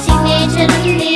Signature ఉంది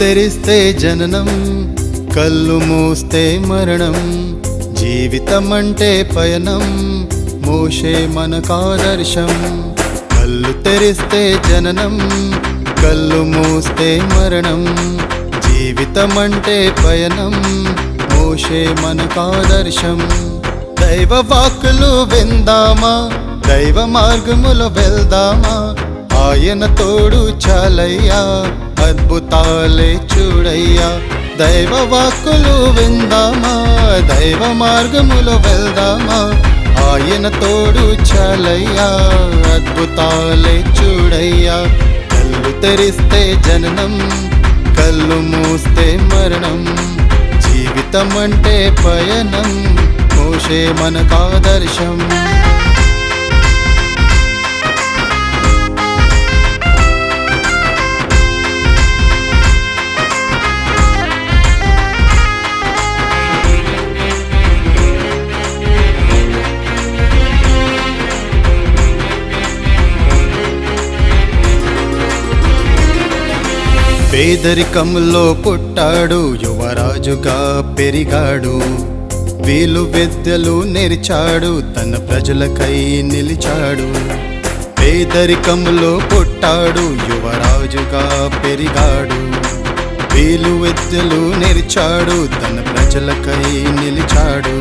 తెరిస్తే జననం, కళ్ళు మూస్తే మరణం. జీవితమంటే పయనం, మోషే మనకాదర్శం. కళ్ళు తెరిస్తే జననం, కళ్ళు మూస్తే మరణం. జీవితమంటే పయనం, మోషే మనకాదర్శం. దైవ వాక్కులు విందామా, దైవ మార్గములో వెళ్దామా. ఆయన తోడు చాలయ్యా, అద్భుతాలే చూడయ్యా. దైవ వాక్కులు విందామా, దైవ మార్గములో వెళ్దామా. ఆయన తోడు చాలయ్యా, అద్భుతాలే చూడయ్యా. కళ్ళు తెరిస్తే జననం, కళ్ళు మూస్తే మరణం. జీవితం అంటే పయనం, మోషే మనకాదర్శం. పేదరికంలో పుట్టాడు, యువరాజుగా పెరిగాడు. వీలు విద్యలు నేర్చాడు, తన ప్రజలకై నిలిచాడు. పేదరికంలో పుట్టాడు, యువరాజుగా పెరిగాడు. వీలు విద్యలు నేర్చాడు, తన ప్రజలకై నిలిచాడు.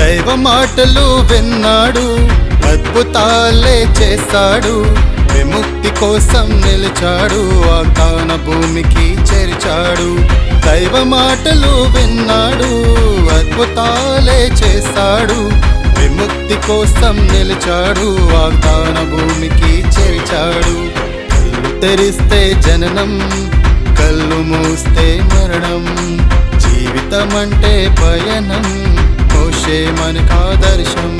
దైవ మాటలు విన్నాడు, అద్భుతాలే చేశాడు. విముక్తి కోసం నిలిచాడు, వాగ్దాన భూమికి చేర్చాడు. దైవ మాటలు విన్నాడు, అద్భుతాలే చేశాడు. విముక్తి కోసం నిలిచాడు, వాగ్దాన భూమికి చేర్చాడు. కళ్ళు తెరిస్తే జననం, కళ్ళు మూస్తే మరణం. జీవితమంటే పయనం, మోషే మనకాదర్శం.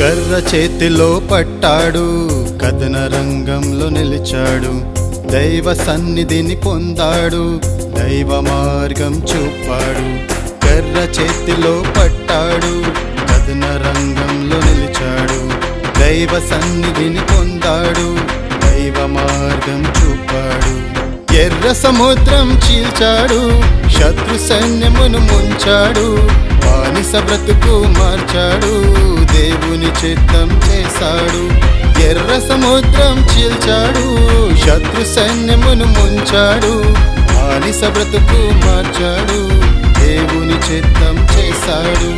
కర్ర చేతిలో పట్టాడు, కథన రంగంలో నిలిచాడు. దైవ సన్నిధిని పొందాడు, దైవ మార్గం చూపాడు. కర్ర చేతిలో పట్టాడు, కథన రంగంలో నిలిచాడు. దైవ సన్నిధిని పొందాడు, దైవ మార్గం చూపాడు. ఎర్ర సముద్రం చీల్చాడు, శత్రు సైన్యమును ముంచాడు. బానిస బ్రతుకు మార్చాడు, దేవుని చిత్తం చేశాడు. ఎర్ర సముద్రం చీల్చాడు, శత్రు సైన్యమును ముంచాడు. బానిస బ్రతుకు మార్చాడు, దేవుని చిత్తం చేశాడు.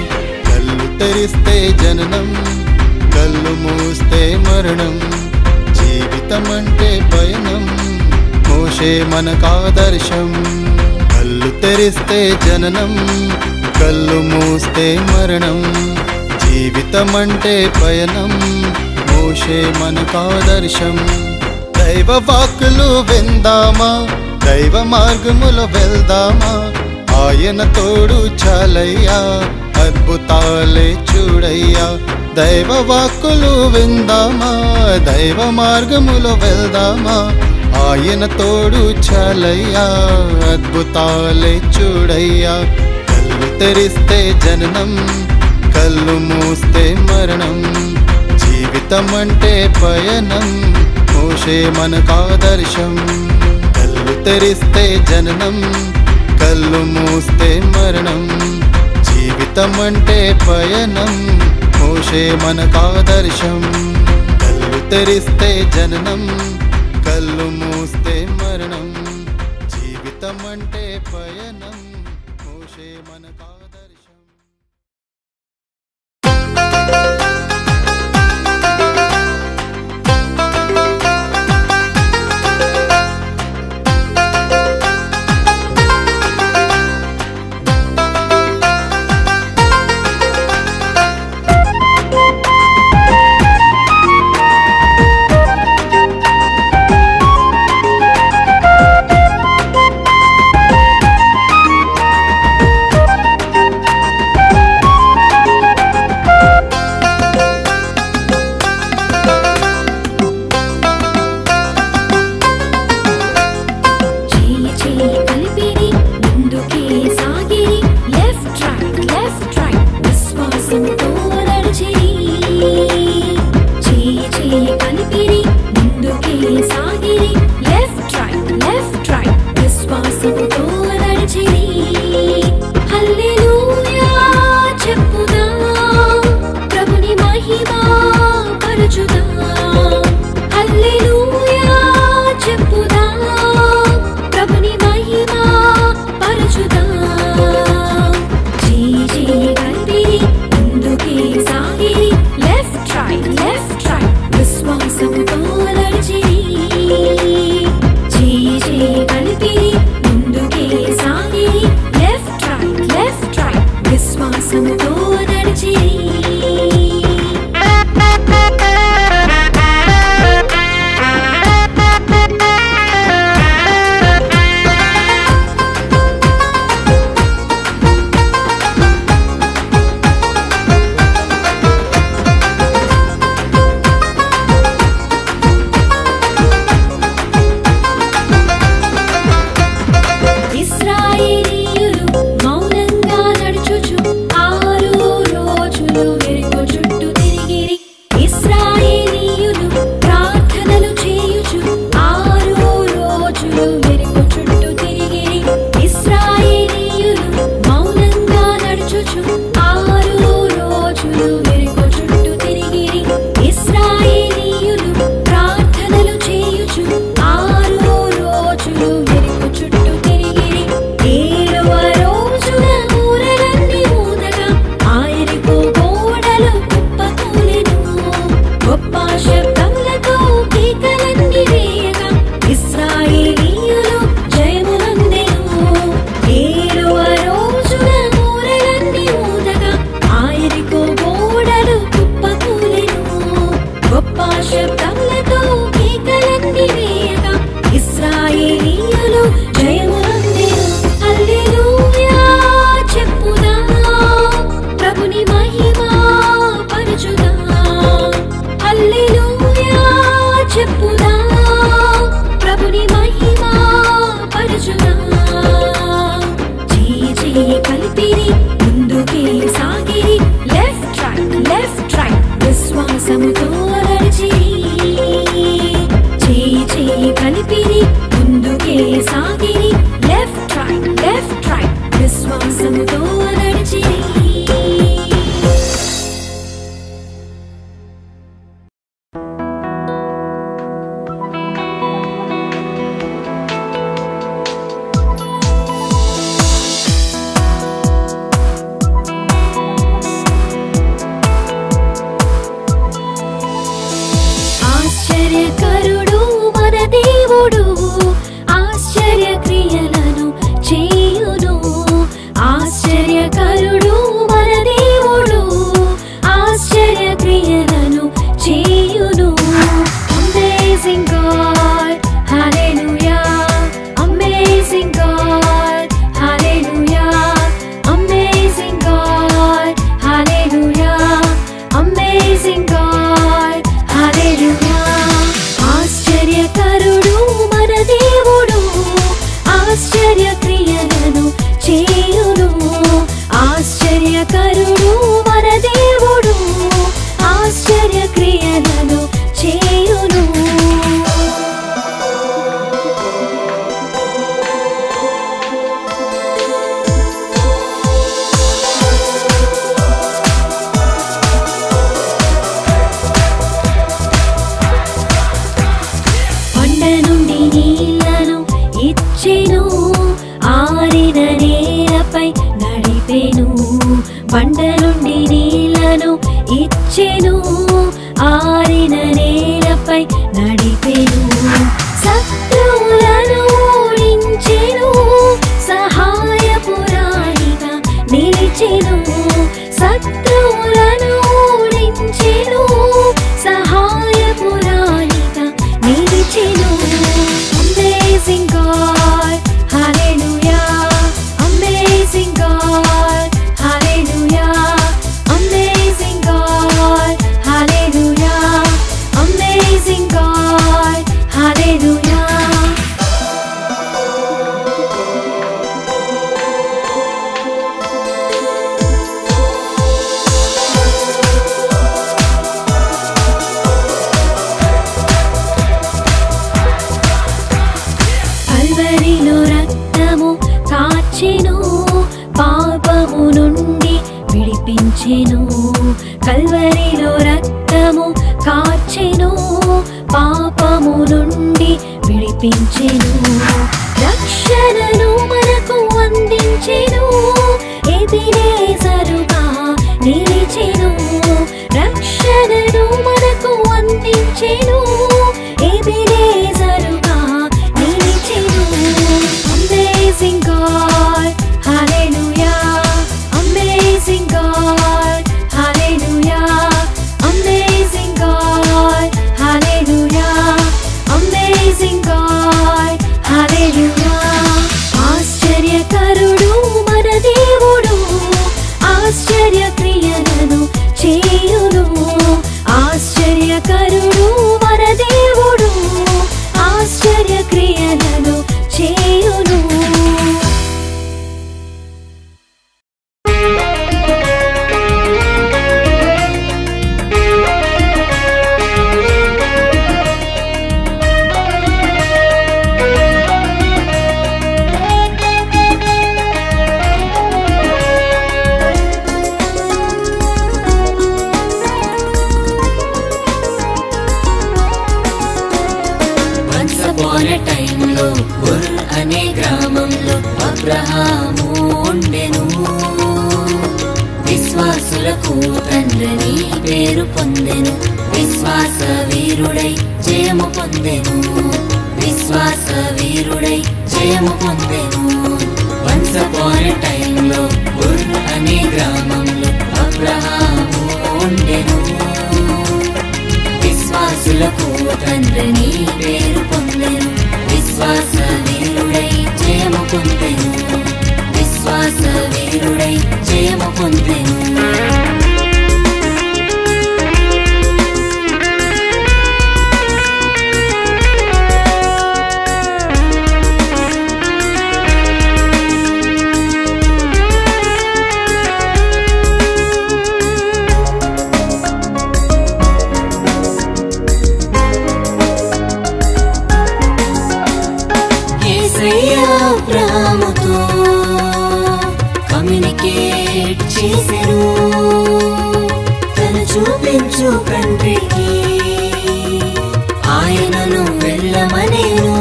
కళ్ళు తెరిస్తే జననం, కళ్ళు మూస్తే మరణం. జీవితమంటే పయనం, మోషే మనకాదర్శం. కళ్ళు తెరిస్తే జననం, కళ్ళు మూస్తే మరణం. జీవితమంటే పయనం, మోషే మనకాదర్శం. దైవ వాక్కులు విందామా, దైవ మార్గములో వెళ్దామా. ఆయన తోడు చాలయ్యా, అద్భుతాలే చూడయ్యా. దైవ వాక్కులు విందామా, దైవ మార్గములో వెళ్దామా. ఆయన తోడు చాలయ్యా, అద్భుతాలే చూడయ్యా. కళ్ళు తెరిస్తే జననం, కళ్ళు మూస్తే మరణం. జీవితమంటే పయనం, మోషే మనకాదర్శం. కళ్ళు తెరిస్తే జననం, కళ్ళు మూస్తే మరణం. జీవితమంటే పయనం, మోషే మనకాదర్శం. కళ్ళు తెరిస్తే జననం, కళ్ళు మూస్తే మరణం. జీవితమంటే పయనం, మోషే మనకాదర్శం. విశ్వాసముతో నడిచిరి. హల్లెలూయా చెప్పుదాం, ప్రభుని మహిమా పరచుదాం. హల్లెలూయా చెప్పుదాం, ప్రభుని మహిమా పరచుదాం. జీ కలిపిరి ముందుకే సాగిరి, లెఫ్ట్ రైట్ విశ్వాసముతో నడిచిరి. జీ కలిపిరి ముందుకే సాగిరి, లెఫ్ట్ రైట్ విశ్వాసముతో నడిచిరి. బండ నుండి నీళ్లను ఇచ్చెను, ఆరిన నేలపై నడిపెను. శత్రువులను ఓడించెను, సహాయపురాణిగా నిలిచెను. శత్రువులను ఓడించెను, సహాయపురాణిగా నిలిచెను. Amazing God, hallelujah. Amazing God, hallelujah. Amazing God, hallelujah. Amazing God, hallelujah. కల్వరిలో రక్తము కార్చెను, పాపము నుండి విడిపించెను, రక్షణను మనకు అందించెను, ఎబెనేజరుగా నిలిచెను, రక్షణను మనకు అందించెను, ఎబెనేజరుగా నిలిచెను. అమేజింగ్ గాడ్ హల్లెలూయా, అమేజింగ్ గాడ్ హల్లెలూయా, అమేజింగ్ గాడ్ హల్లెలూయా, అమేజింగ్ గాడ్ హల్లెలూయా. ఆశ్చర్యకరుడు మన దేవుడు, ఆశ్చర్య క్రియలను చేయును, ఆశ్చర్యకరుడు మన దేవుడు, ఆశ్చర్య క్రియలను చేయును. టైంలో ఉర్ అనే గ్రామంలో అబ్రహాము ఉండెను, విశ్వాసులకు తండ్రిని పేరు పొందెను, విశ్వాస వీరుడై జయము పొందెను, విశ్వాస వీరుడై జయము పొందెను. వన్స్ అపాన్ ఎ టైంలో ఉర్ అనే గ్రామంలో అబ్రహాము ఉండెను, విశ్వాసులకు తండ్రిని పేరు పొందెను, విశ్వాస వీరుడై జయము పొందెను, విశ్వాస వీరుడై జయము పొందెను. అబ్రహాముతో కమ్యూనికేట్ చేసెను, తను చూపించు కంట్రీకి ఆయనను వెళ్ళమనేను.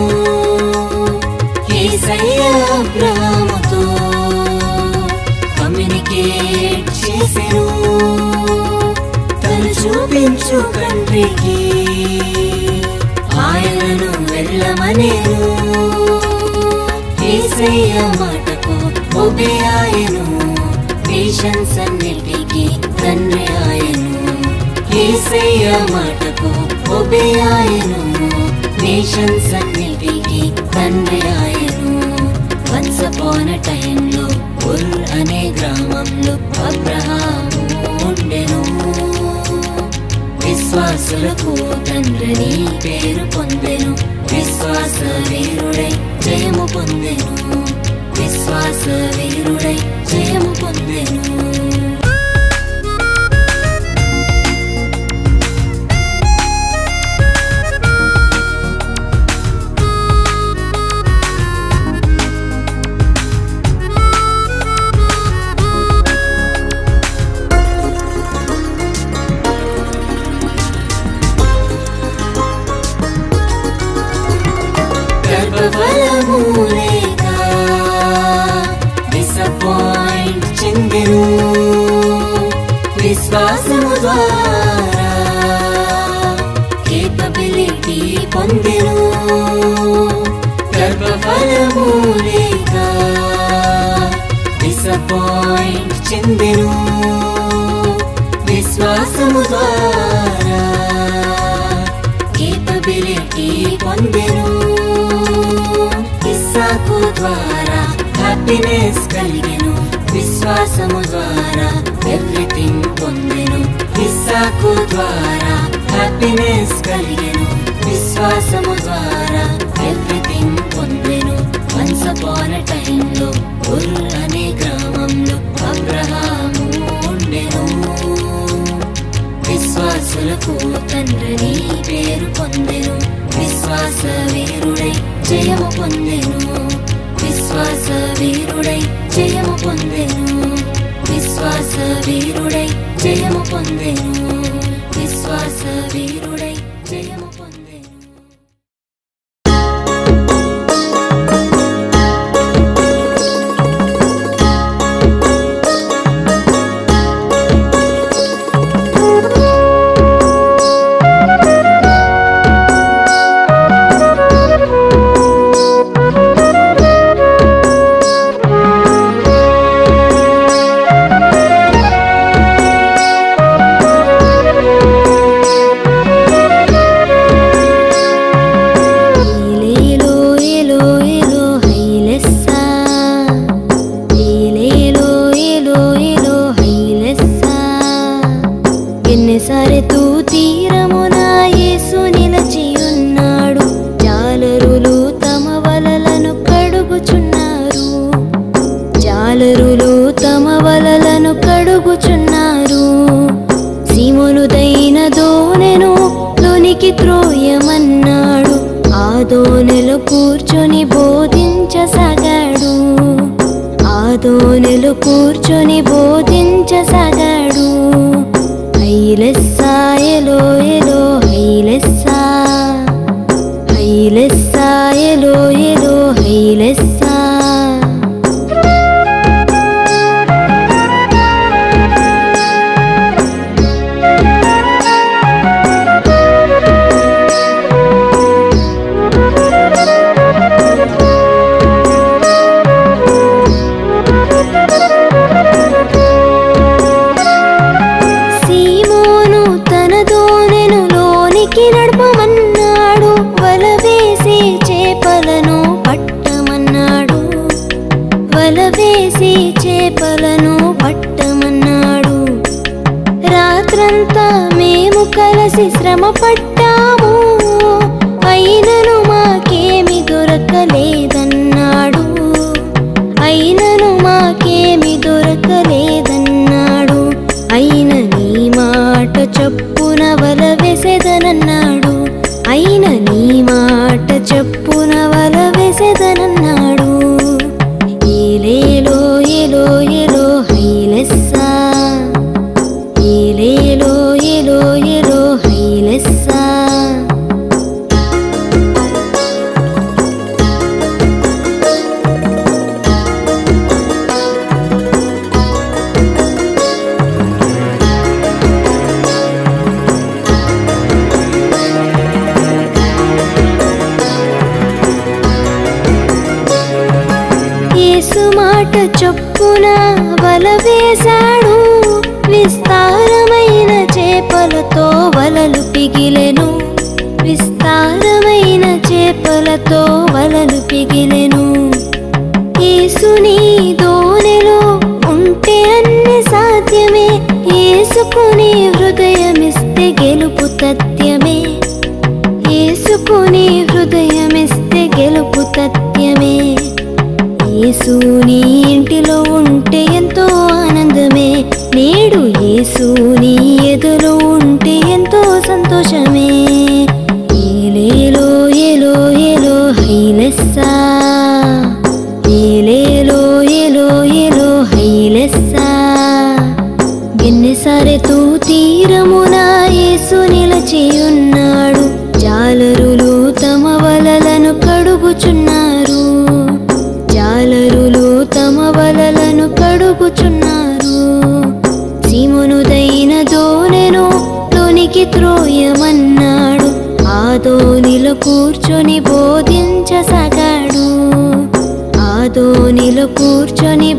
యేసయ్య అబ్రహాముతో కమ్యూనికేట్ చేసెను, తను చూపించు కంట్రీకి ఆయనను వెళ్ళమనేను. యేసయ్య మాటకు ఒబే ఆయను, నేషన్స్ అన్నిటికీ తండ్రి ఆయను. యేసయ్య మాటకు ఒబే ఆయను, నేషన్స్ అన్నిటికీ తండ్రి ఆయను. వన్స్ అపాన్ ఎ టైంలో ఉర్ అనే గ్రామంలో అబ్రహాము ఉండెను, విశ్వాసులకు తండ్రిని పేరు పొందెను, విశ్వాస వీరుడై జయము పొందెను, విశ్వాస వీరుడై జయము పొందెను. గర్భఫలము లేక డిసప్పాయింట్ చెందెను, విశ్వాసము ద్వారా కేపబిలిటీ పొందెను. గర్భఫలము లేక డిసప్పాయింట్ చెందెను, విశ్వాసము ద్వారా కేపబిలిటీ పొందెను. ఇస్సాకు ద్వారా హ్యాపీనెస్ కలిగెను, విశ్వాసము ద్వారా ఎవ్రీథింగ్ పొందెను. ఇస్సాకు ద్వారా హ్యాపీనెస్ కలిగెను, విశ్వాసము ద్వారా ఎవ్రీథింగ్ పొందెను. వన్స్ అపాన్ ఎ టైంలో ఉర్ అనే గ్రామంలో అబ్రహాము ఉండెను, విశ్వాసులకు తండ్రిని పేరు పొందెను, విశ్వాస వీరుడై జయము పొందెను, విశ్వాస వీరుడై జయము పొందెను, విశ్వాస వీరుడై జయము పొందెను. పొందెను విశ్వాస వీరుడై జయము పొందెను ఎన్నిసారెతు తీరమున యేసు నిలచియున్నాడు జాలరులు తమ వలలను కడుగుచున్నారు జాలరులు తమ వలలను కడుగుచున్నారు సీమోనుదైన దోనెను లోనికి త్రోయమన్నాడు ఆ దోనెలో కూర్చొని బోధించసాగాడు ఆ దోనెలో కూర్చొని బోధించసాగాడు హైలెస్సా ఎలో ఎలో హైలెస్సా హైలెస్సా ఎలో ఎలో హైలెస్సా నడపమన్నాడు వల వేసి చేపలను పట్టమన్నాడు వల వేసి చేపలను పట్టమన్నాడు రాత్రంతా మేము కలిసి శ్రమ పట్టాము అయినను మాకేమి దొరకలేదన్నాడు అయినను మాకేమి దొరకలేదన్నాడు అయిన నీ మాట చొప్పున వల వేసేదనన్నాడు అయిన నీ మాట చొప్పున వల వేసేదనన్నాడు ఏలేలో ఎలో ఎలో హైలెస్సా ఏలేలో ఎలో ఎలో హైలెస్సా యేసు మాట చొప్పున వల వేశాడు విస్తారమైన చేపలతో వలలు పిగిలెను విస్తారమైన చేపలతో వలలు పిగిలెను యేసుని దోనెలో ఉంటే అన్ని సాధ్యమే యేసుకుని హృదయమిస్తే గెలుపు తథ్యమే యేసుకుని హృదయమిస్తే గెలుపు తథ్యమే యేసు నీ ఇంటిలో ఉంటే ఎంతో ఆనందమే నేడు యేసు నీ ఎదులో ఉంటే ఎంతో సంతోషమే ఏలేలో ఎలో ఎలో హైలెస్సా ఏలేలో ఎలో ఎలో హైలెస్సా ఎన్నిసారెతు తీరమున యేసు నిలచియున్నాడు జాలరులు తమ వలలను కడుగుచున్నారు జాలరులు తమ వలలను కడుగుచున్నారు సీమోనుదైన దోనెను లోనికి త్రోయమన్నాడు ఆ దోనిలో కూర్చొని బోధించసాగాడు ఆ దోనిలో కూర్చొని